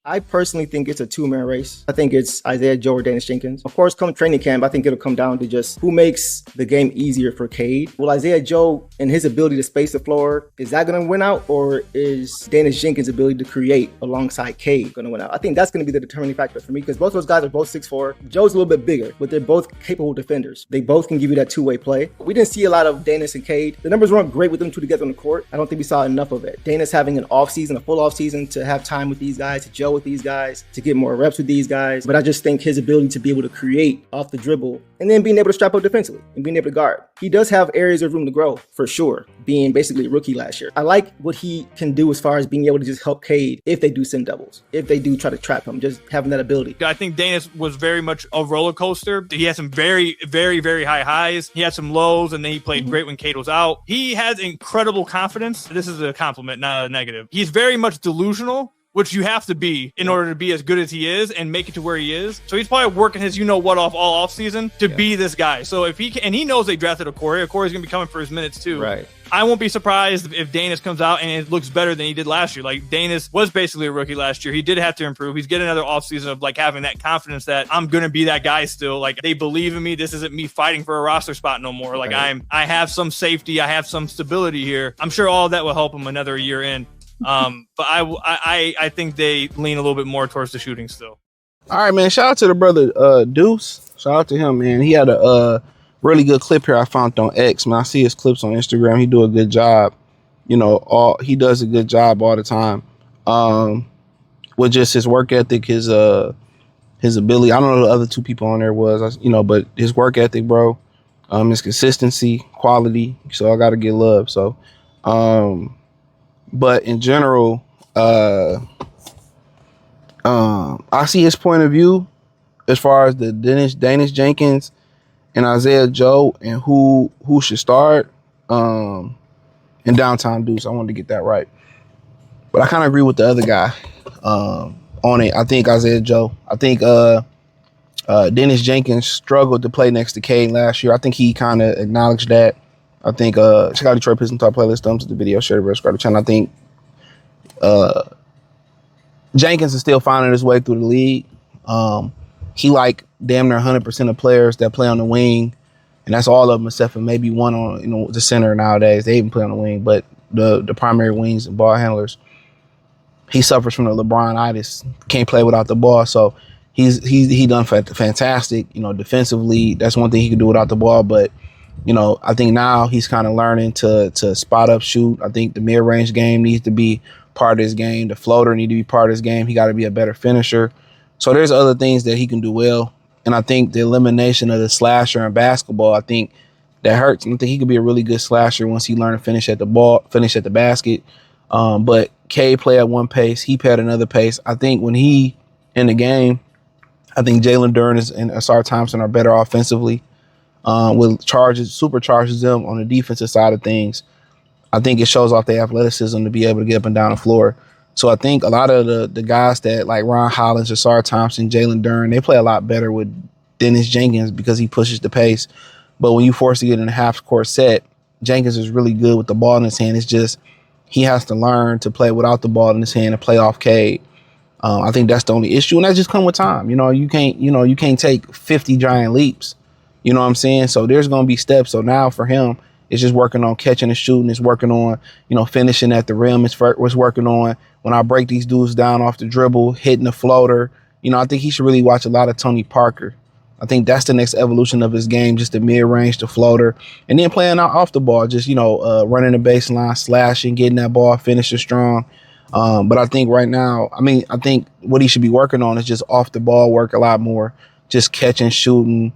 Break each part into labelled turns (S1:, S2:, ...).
S1: I personally think it's a two-man race. I think it's Isaiah Joe or Daniss Jenkins. Of course, come training camp, I think it'll come down to just who makes the game easier for Cade. Will Isaiah Joe and his ability to space the floor, is that going to win out? Or is Daniss Jenkins' ability to create alongside Cade going to win out? I think that's going to be the determining factor for me because both those guys are both 6'4". Joe's a little bit bigger, but they're both capable defenders. They both can give you that two-way play. We didn't see a lot of Daniss and Cade. The numbers weren't great with them two together on the court. I don't think we saw enough of it. Daniss having an offseason, a full offseason to have time with these guys, to gel with these guys, to get more reps with these guys. But I just think his ability to be able to create off the dribble and then being able to strap up defensively and being able to guard. He does have areas of room to grow for sure, being basically a rookie last year. I like what he can do as far as being able to just help Cade if they do send doubles, if they do try to trap him, just having that ability.
S2: I think Daniss was very much a roller coaster. He had some very, very, very high highs. He had some lows, and then he played great when Cade was out. He has incredible confidence. This is a compliment, not a negative. He's very much delusional, which you have to be in order to be as good as he is and make it to where he is. So he's probably working his you-know-what all offseason to be this guy. So if he can, and he knows they drafted a Corey's going to be coming for his minutes too.
S1: Right.
S2: I won't be surprised if Daniss comes out and it looks better than he did last year. Like, Daniss was basically a rookie last year. He did have to improve. He's getting another offseason of like having that confidence that I'm going to be that guy still. Like, they believe in me. This isn't me fighting for a roster spot no more. Like, right. I have some safety. I have some stability here. I'm sure all of that will help him another year in. But I think they lean a little bit more towards the shooting still.
S3: All right, man. Shout out to the brother Deuce. Shout out to him, man. He had a really good clip here I found on X. Man, I see his clips on Instagram. He do a good job. You know, he does a good job all the time. With just his work ethic, his ability. I don't know who the other two people on there was, but his work ethic, bro. His consistency, quality. So I gotta get love. So, but in general, I see his point of view as far as the Daniss Jenkins and Isaiah Joe and who should start in downtown Deuce. I wanted to get that right. But I kind of agree with the other guy on it. I think Isaiah Joe. I think Daniss Jenkins struggled to play next to Cade last year. I think he kind of acknowledged that. I think check out Detroit Pistons Talk playlist, thumbs to the video, share the subscribe to the channel. I think Jenkins is still finding his way through the league. He like damn near 100% of players that play on the wing, and that's all of them except for maybe one on the center nowadays. They even play on the wing, but the primary wings and ball handlers. He suffers from the LeBron-itis, can't play without the ball. So he done fantastic. Defensively, that's one thing he can do without the ball. But I think now he's kind of learning to spot up shoot. I think the mid-range game needs to be part of his game. The floater need to be part of his game. He got to be a better finisher. So there's other things that he can do well. And I think the elimination of the slasher in basketball, I think that hurts. I think he could be a really good slasher once he learns to finish at the basket. But Cade play at one pace. He play at another pace. I think when he in the game, I think Jalen Duren and Asar Thompson are better offensively. Supercharges them on the defensive side of things. I think it shows off their athleticism to be able to get up and down the floor. So I think a lot of the guys that like Ron Hollins, Asar Thompson, Jalen Duren, they play a lot better with Daniss Jenkins because he pushes the pace. But when you force to get in a half-court set, Jenkins is really good with the ball in his hand. It's just he has to learn to play without the ball in his hand and play off Cade. I think that's the only issue, and that just comes with time. You can't take 50 giant leaps. You know what I'm saying? So there's going to be steps. So now for him, it's just working on catching and shooting. It's working on, finishing at the rim. It's working on when I break these dudes down off the dribble, hitting the floater. I think he should really watch a lot of Tony Parker. I think that's the next evolution of his game, just the mid-range, the floater, and then playing out off the ball, just, running the baseline, slashing, getting that ball, finishing strong. But I think right now, I think what he should be working on is just off the ball work a lot more, just catching, shooting,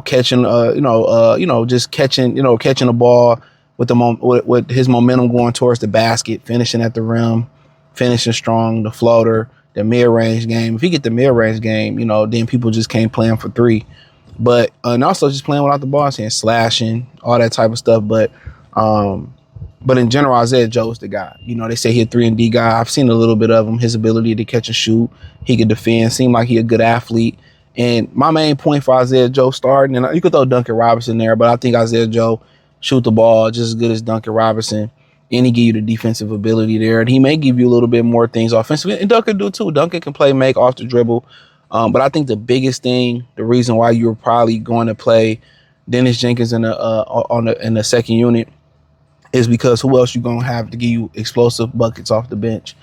S3: catching the ball with his momentum going towards the basket, finishing at the rim, finishing strong, the floater, the mid-range game. If he get the mid-range game, then people just can't play him for three. But and also just playing without the ball, saying slashing, all that type of stuff. But in general, Isaiah Joe is the guy. They say he's a 3-and-D guy. I've seen a little bit of him. His ability to catch and shoot, he could defend. Seemed like he's a good athlete. And my main point for Isaiah Joe starting, and you could throw Duncan Robinson there, but I think Isaiah Joe shoot the ball just as good as Duncan Robinson. and he give you the defensive ability there, and he may give you a little bit more things offensively. And Duncan do too. Duncan can play make off the dribble. But I think the biggest thing, the reason why you're probably going to play Daniss Jenkins in the second unit is because who else you gonna have to give you explosive buckets off the bench?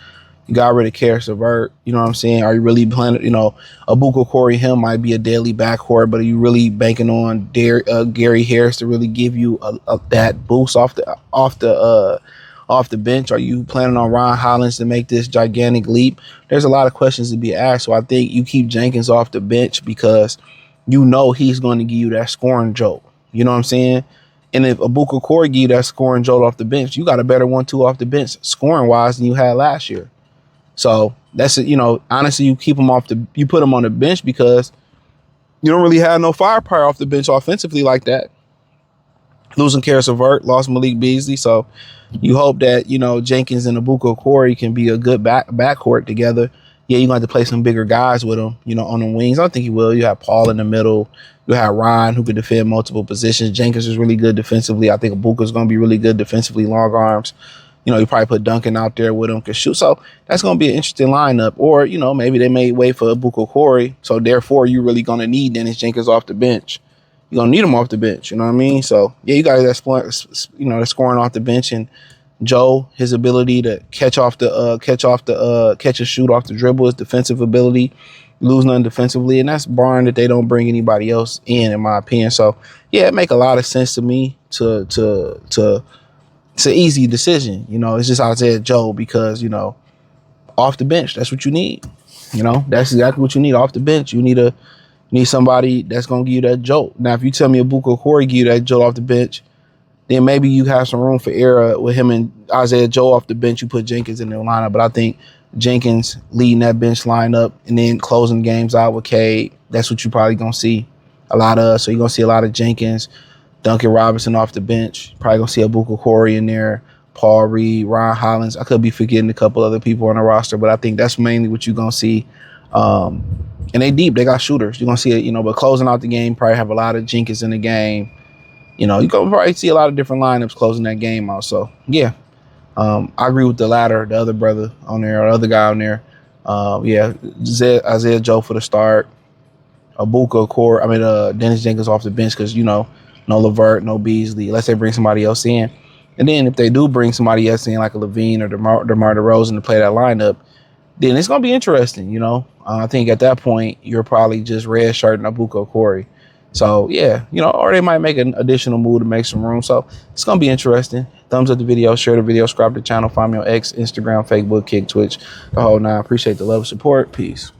S3: You got rid of Karis LeVert. You know what I'm saying? Are you really planning? You know, Abuka Corey him might be a daily backcourt, but are you really banking on Gary Harris to really give you that boost off the bench? Are you planning on Ron Hollins to make this gigantic leap? There's a lot of questions to be asked. So I think you keep Jenkins off the bench because you know he's going to give you that scoring jolt. You know what I'm saying? And if Abuka Corey give you that scoring jolt off the bench, you got a better 1-2 off the bench scoring wise than you had last year. So that's it. You know, honestly, you put him on the bench because you don't really have no firepower off the bench offensively like that. Losing Karis LeVert, lost Malik Beasley. So you hope that, you know, Jenkins and Abuka Corey can be a good backcourt together. Yeah, you're going to have to play some bigger guys with him, you know, on the wings. I don't think he will. You have Paul in the middle. You have Ryan who can defend multiple positions. Jenkins is really good defensively. I think Abuka's going to be really good defensively, long arms. You know, you probably put Duncan out there with him, can shoot. So that's going to be an interesting lineup. Or, you know, maybe they may wait for Abuka Corey. So therefore, you're really going to need Daniss Jenkins off the bench. You're going to need him off the bench. You know what I mean? So, yeah, you guys that's, you know, they're scoring off the bench. And Joe, his ability to catch and shoot off the dribble, his defensive ability, lose nothing defensively. And that's barring that they don't bring anybody else in my opinion. So, yeah, it make a lot of sense to me to it's an easy decision. You know, it's just Isaiah Joe because, you know, off the bench, that's what you need. You know, that's exactly what you need off the bench. You need somebody that's going to give you that jolt. Now, if you tell me Abuka Corey give you that jolt off the bench, then maybe you have some room for error with him and Isaiah Joe off the bench. You put Jenkins in the lineup. But I think Jenkins leading that bench lineup and then closing games out with Cade, that's what you're probably going to see a lot of. So you're going to see a lot of Jenkins, Duncan Robinson off the bench. Probably going to see Abuka Corey in there, Paul Reed, Ron Hollins. I could be forgetting a couple other people on the roster, but I think that's mainly what you're going to see. And they deep. They got shooters. You're going to see it, you know, but closing out the game, probably have a lot of Jenkins in the game. You know, you're going to probably see a lot of different lineups closing that game out. So, yeah, I agree with the latter, the other brother on there, or the other guy on there. Yeah, Isaiah Joe for the start. Abuka Corey, Daniss Jenkins off the bench because, you know, no LeVert, no Beasley, unless they bring somebody else in. And then if they do bring somebody else in, like a Levine or DeMar DeRozan to play that lineup, then it's going to be interesting, you know. I think at that point, you're probably just redshirting Abuka Corey. So, yeah, you know, or they might make an additional move to make some room. So it's going to be interesting. Thumbs up the video, share the video, subscribe to the channel, find me on X, Instagram, Facebook, Kick, Twitch, the whole nine. Appreciate the love and support. Peace.